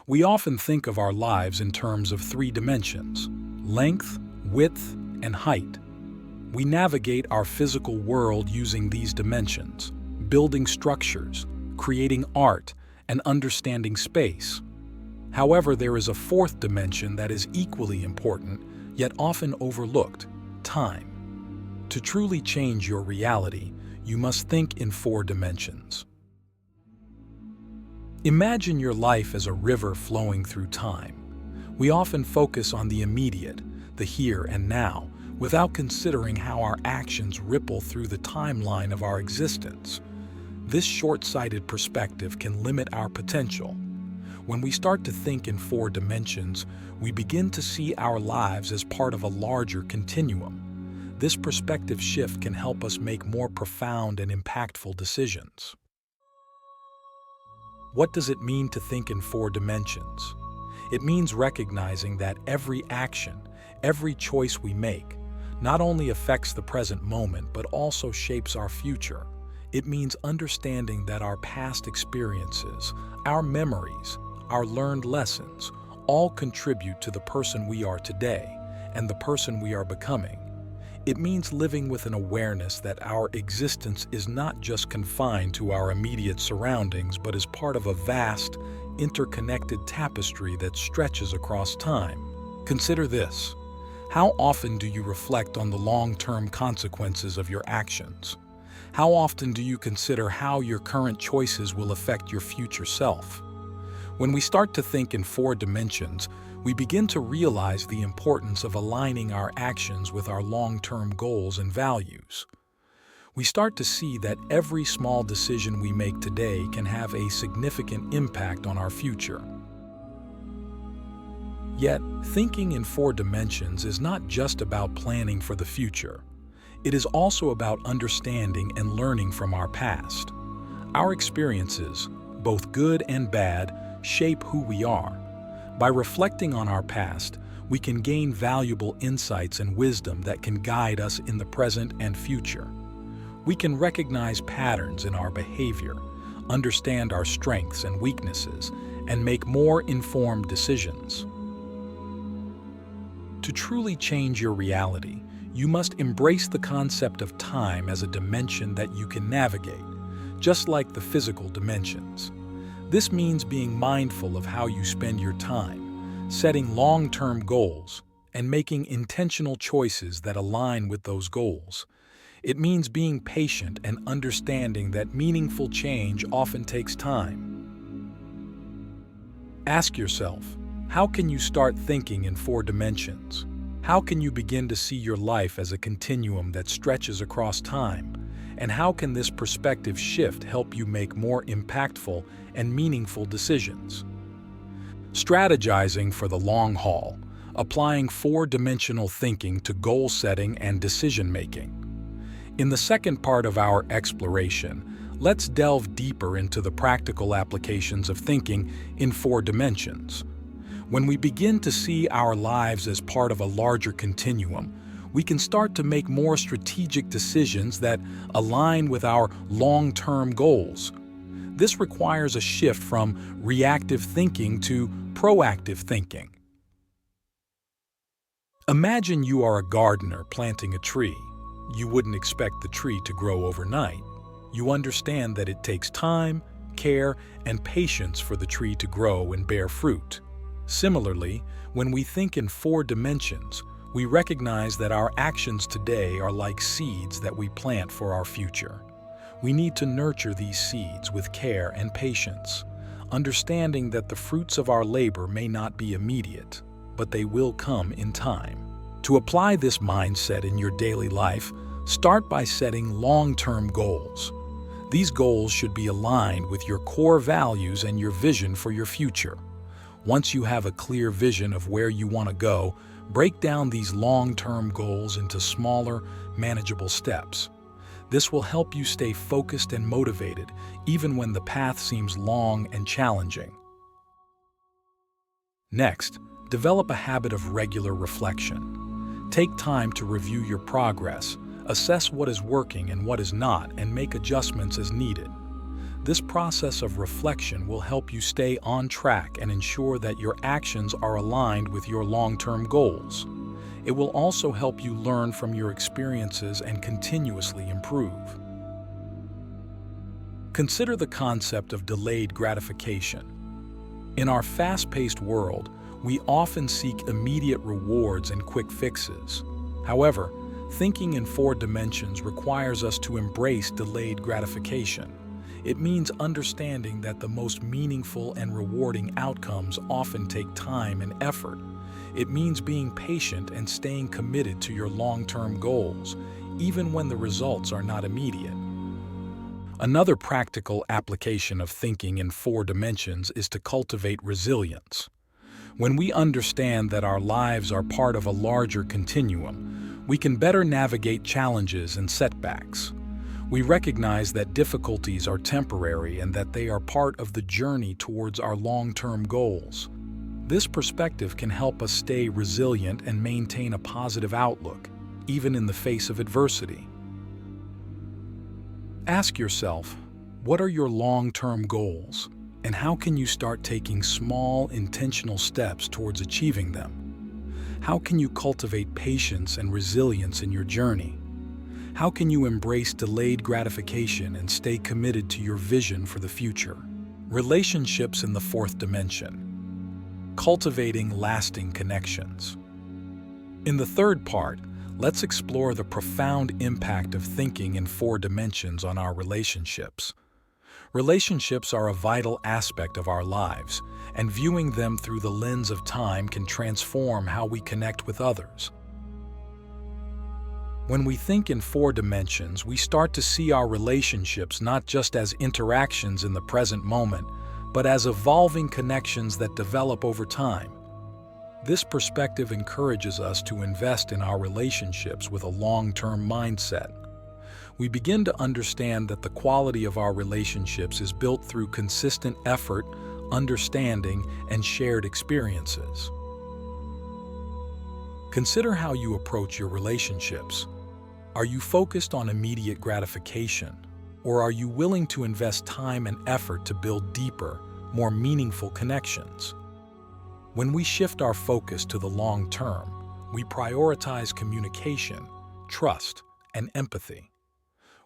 We often think of our lives in terms of three dimensions: length, width, and height. We navigate our physical world using these dimensions, building structures, creating art, and understanding space. However, there is a fourth dimension that is equally important, yet often overlooked: time. To truly change your reality, you must think in four dimensions. Imagine your life as a river flowing through time. We often focus on the immediate, the here and now, without considering how our actions ripple through the timeline of our existence. This short-sighted perspective can limit our potential. When we start to think in four dimensions, we begin to see our lives as part of a larger continuum. This perspective shift can help us make more profound and impactful decisions. What does it mean to think in four dimensions? It means recognizing that every action, every choice we make, not only affects the present moment but also shapes our future. It means understanding that our past experiences, our memories, our learned lessons, all contribute to the person we are today and the person we are becoming. It means living with an awareness that our existence is not just confined to our immediate surroundings, but is part of a vast, interconnected tapestry that stretches across time. Consider this. How often do you reflect on the long-term consequences of your actions? How often do you consider how your current choices will affect your future self? When we start to think in four dimensions, we begin to realize the importance of aligning our actions with our long-term goals and values. We start to see that every small decision we make today can have a significant impact on our future. Yet, thinking in four dimensions is not just about planning for the future. It is also about understanding and learning from our past. Our experiences, both good and bad, shape who we are. By reflecting on our past, we can gain valuable insights and wisdom that can guide us in the present and future. We can recognize patterns in our behavior, understand our strengths and weaknesses, and make more informed decisions. To truly change your reality, you must embrace the concept of time as a dimension that you can navigate, just like the physical dimensions. This means being mindful of how you spend your time, setting long-term goals, and making intentional choices that align with those goals. It means being patient and understanding that meaningful change often takes time. Ask yourself, how can you start thinking in four dimensions? How can you begin to see your life as a continuum that stretches across time? And how can this perspective shift help you make more impactful and meaningful decisions? Strategizing for the long haul, applying four-dimensional thinking to goal setting and decision-making. In the second part of our exploration, let's delve deeper into the practical applications of thinking in four dimensions. When we begin to see our lives as part of a larger continuum, we can start to make more strategic decisions that align with our long-term goals. This requires a shift from reactive thinking to proactive thinking. Imagine you are a gardener planting a tree. You wouldn't expect the tree to grow overnight. You understand that it takes time, care, and patience for the tree to grow and bear fruit. Similarly, when we think in four dimensions, we recognize that our actions today are like seeds that we plant for our future. We need to nurture these seeds with care and patience, understanding that the fruits of our labor may not be immediate, but they will come in time. To apply this mindset in your daily life, start by setting long-term goals. These goals should be aligned with your core values and your vision for your future. Once you have a clear vision of where you want to go, break down these long-term goals into smaller, manageable steps. This will help you stay focused and motivated, even when the path seems long and challenging. Next, develop a habit of regular reflection. Take time to review your progress, assess what is working and what is not, and make adjustments as needed. This process of reflection will help you stay on track and ensure that your actions are aligned with your long-term goals. It will also help you learn from your experiences and continuously improve. Consider the concept of delayed gratification. In our fast-paced world, we often seek immediate rewards and quick fixes. However, thinking in 4 dimensions requires us to embrace delayed gratification. It means understanding that the most meaningful and rewarding outcomes often take time and effort. It means being patient and staying committed to your long-term goals, even when the results are not immediate. Another practical application of thinking in 4 dimensions is to cultivate resilience. When we understand that our lives are part of a larger continuum, we can better navigate challenges and setbacks. We recognize that difficulties are temporary and that they are part of the journey towards our long-term goals. This perspective can help us stay resilient and maintain a positive outlook, even in the face of adversity. Ask yourself, what are your long-term goals, and how can you start taking small, intentional steps towards achieving them? How can you cultivate patience and resilience in your journey? How can you embrace delayed gratification and stay committed to your vision for the future? Relationships in the 4th dimension. Cultivating lasting connections. In the 3rd part, let's explore the profound impact of thinking in 4 dimensions on our relationships. Relationships are a vital aspect of our lives, and viewing them through the lens of time can transform how we connect with others. When we think in 4 dimensions, we start to see our relationships not just as interactions in the present moment, but as evolving connections that develop over time. This perspective encourages us to invest in our relationships with a long-term mindset. We begin to understand that the quality of our relationships is built through consistent effort, understanding, and shared experiences. Consider how you approach your relationships. Are you focused on immediate gratification, or are you willing to invest time and effort to build deeper, more meaningful connections? When we shift our focus to the long term, we prioritize communication, trust, and empathy.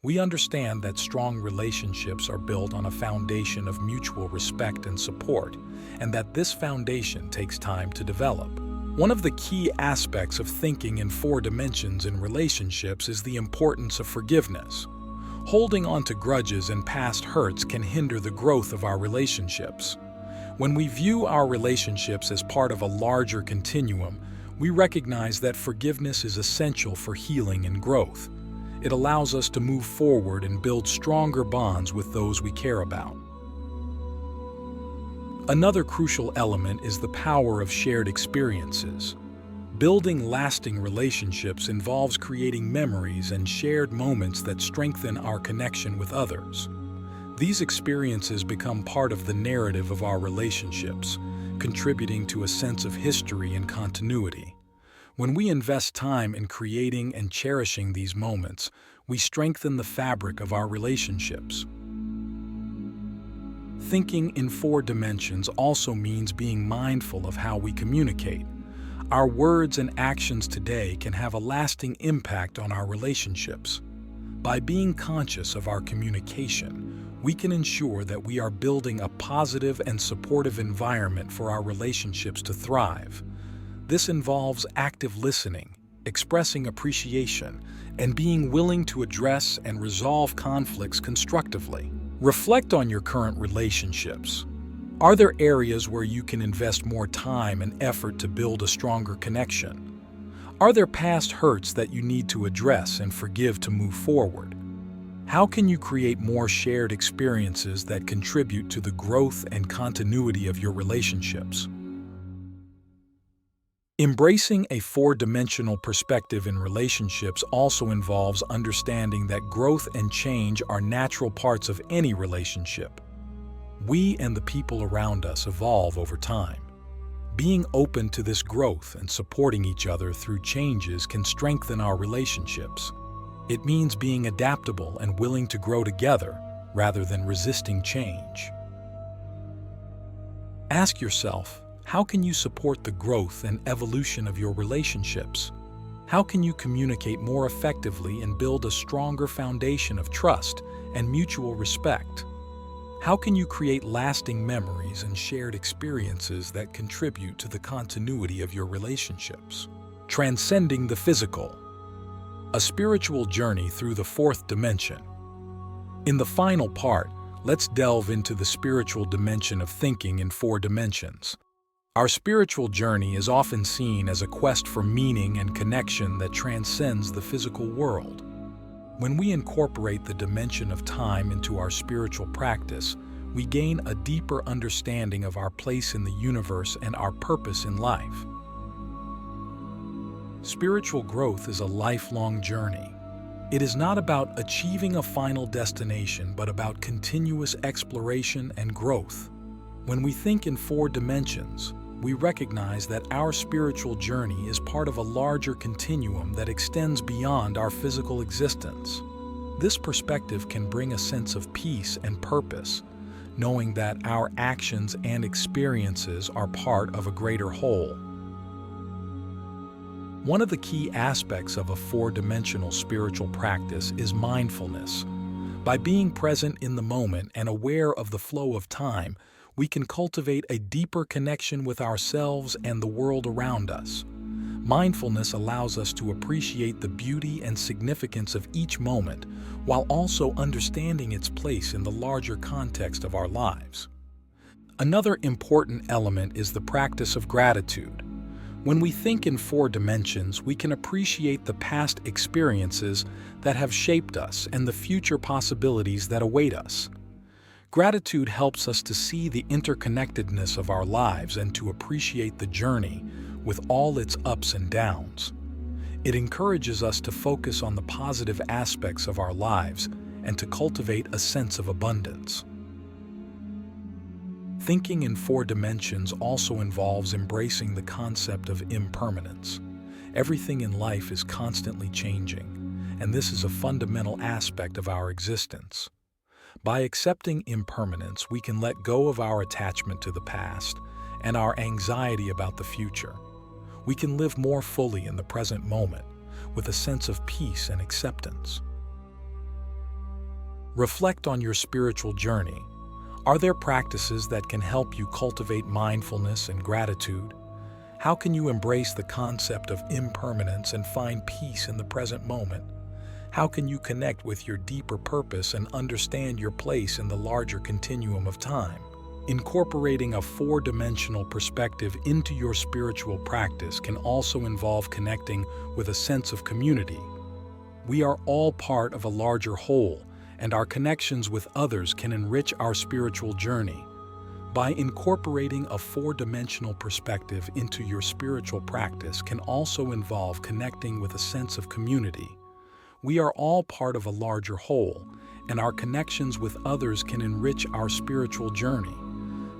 We understand that strong relationships are built on a foundation of mutual respect and support, and that this foundation takes time to develop. One of the key aspects of thinking in 4 dimensions in relationships is the importance of forgiveness. Holding on to grudges and past hurts can hinder the growth of our relationships. When we view our relationships as part of a larger continuum, we recognize that forgiveness is essential for healing and growth. It allows us to move forward and build stronger bonds with those we care about. Another crucial element is the power of shared experiences. Building lasting relationships involves creating memories and shared moments that strengthen our connection with others. These experiences become part of the narrative of our relationships, contributing to a sense of history and continuity. When we invest time in creating and cherishing these moments, we strengthen the fabric of our relationships. Thinking in 4 dimensions also means being mindful of how we communicate. Our words and actions today can have a lasting impact on our relationships. By being conscious of our communication, we can ensure that we are building a positive and supportive environment for our relationships to thrive. This involves active listening, expressing appreciation, and being willing to address and resolve conflicts constructively. Reflect on your current relationships. Are there areas where you can invest more time and effort to build a stronger connection? Are there past hurts that you need to address and forgive to move forward? How can you create more shared experiences that contribute to the growth and continuity of your relationships? Embracing a 4-dimensional perspective in relationships also involves understanding that growth and change are natural parts of any relationship. We and the people around us evolve over time. Being open to this growth and supporting each other through changes can strengthen our relationships. It means being adaptable and willing to grow together, rather than resisting change. Ask yourself, how can you support the growth and evolution of your relationships? How can you communicate more effectively and build a stronger foundation of trust and mutual respect? How can you create lasting memories and shared experiences that contribute to the continuity of your relationships? Transcending the physical. A spiritual journey through the fourth dimension. In the final part, let's delve into the spiritual dimension of thinking in 4 dimensions. Our spiritual journey is often seen as a quest for meaning and connection that transcends the physical world. When we incorporate the dimension of time into our spiritual practice, we gain a deeper understanding of our place in the universe and our purpose in life. Spiritual growth is a lifelong journey. It is not about achieving a final destination, but about continuous exploration and growth. When we think in 4 dimensions, we recognize that our spiritual journey is part of a larger continuum that extends beyond our physical existence. This perspective can bring a sense of peace and purpose, knowing that our actions and experiences are part of a greater whole. One of the key aspects of a 4-dimensional spiritual practice is mindfulness. By being present in the moment and aware of the flow of time, we can cultivate a deeper connection with ourselves and the world around us. Mindfulness allows us to appreciate the beauty and significance of each moment, while also understanding its place in the larger context of our lives. Another important element is the practice of gratitude. When we think in 4 dimensions, we can appreciate the past experiences that have shaped us and the future possibilities that await us. Gratitude helps us to see the interconnectedness of our lives and to appreciate the journey with all its ups and downs. It encourages us to focus on the positive aspects of our lives and to cultivate a sense of abundance. Thinking in 4 dimensions also involves embracing the concept of impermanence. Everything in life is constantly changing, and this is a fundamental aspect of our existence. By accepting impermanence, we can let go of our attachment to the past and our anxiety about the future. We can live more fully in the present moment with a sense of peace and acceptance. Reflect on your spiritual journey. Are there practices that can help you cultivate mindfulness and gratitude? How can you embrace the concept of impermanence and find peace in the present moment? How can you connect with your deeper purpose and understand your place in the larger continuum of time? Incorporating a 4-dimensional perspective into your spiritual practice can also involve connecting with a sense of community. We are all part of a larger whole, and our connections with others can enrich our spiritual journey. By incorporating a 4-dimensional perspective into your spiritual practice can also involve connecting with a sense of community. We are all part of a larger whole, and our connections with others can enrich our spiritual journey.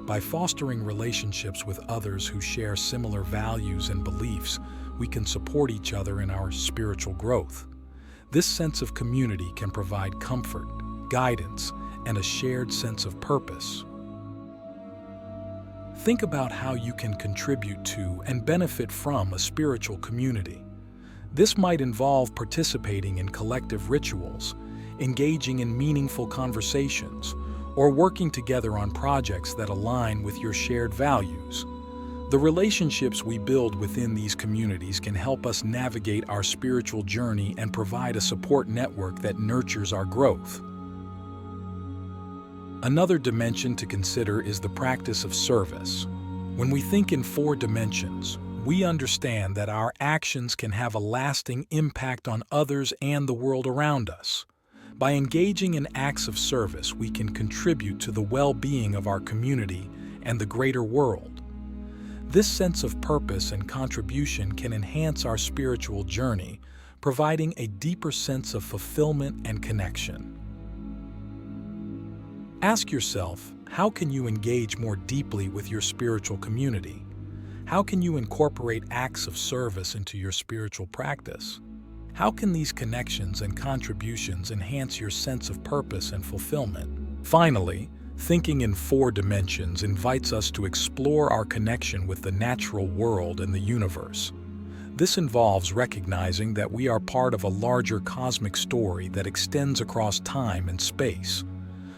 By fostering relationships with others who share similar values and beliefs, we can support each other in our spiritual growth. This sense of community can provide comfort, guidance, and a shared sense of purpose. Think about how you can contribute to and benefit from a spiritual community. This might involve participating in collective rituals, engaging in meaningful conversations, or working together on projects that align with your shared values. The relationships we build within these communities can help us navigate our spiritual journey and provide a support network that nurtures our growth. Another dimension to consider is the practice of service. When we think in 4 dimensions, we understand that our actions can have a lasting impact on others and the world around us. By engaging in acts of service, we can contribute to the well-being of our community and the greater world. This sense of purpose and contribution can enhance our spiritual journey, providing a deeper sense of fulfillment and connection. Ask yourself, how can you engage more deeply with your spiritual community? How can you incorporate acts of service into your spiritual practice? How can these connections and contributions enhance your sense of purpose and fulfillment? Finally, thinking in 4 dimensions invites us to explore our connection with the natural world and the universe. This involves recognizing that we are part of a larger cosmic story that extends across time and space.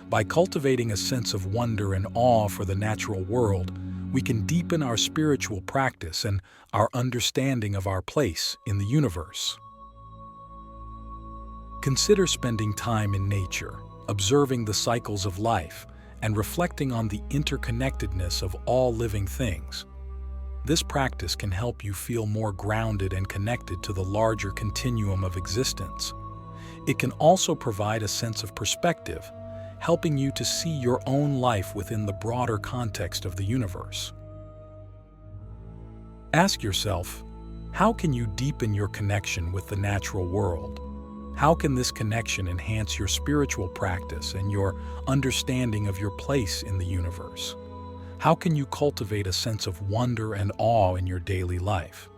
By cultivating a sense of wonder and awe for the natural world, we can deepen our spiritual practice and our understanding of our place in the universe. Consider spending time in nature, observing the cycles of life, and reflecting on the interconnectedness of all living things. This practice can help you feel more grounded and connected to the larger continuum of existence. It can also provide a sense of perspective, helping you to see your own life within the broader context of the universe. Ask yourself, how can you deepen your connection with the natural world? How can this connection enhance your spiritual practice and your understanding of your place in the universe? How can you cultivate a sense of wonder and awe in your daily life?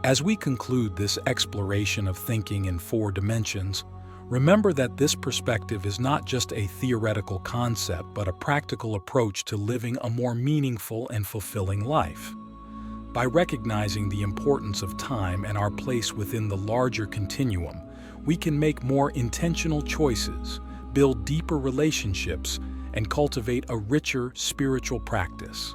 As we conclude this exploration of thinking in 4 dimensions, remember that this perspective is not just a theoretical concept, but a practical approach to living a more meaningful and fulfilling life. By recognizing the importance of time and our place within the larger continuum, we can make more intentional choices, build deeper relationships, and cultivate a richer spiritual practice.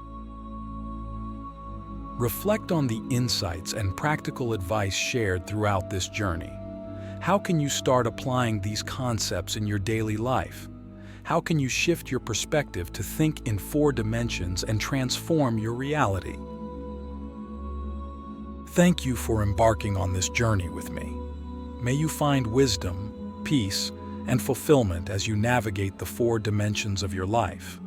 Reflect on the insights and practical advice shared throughout this journey. How can you start applying these concepts in your daily life? How can you shift your perspective to think in 4 dimensions and transform your reality? Thank you for embarking on this journey with me. May you find wisdom, peace, and fulfillment as you navigate the 4 dimensions of your life.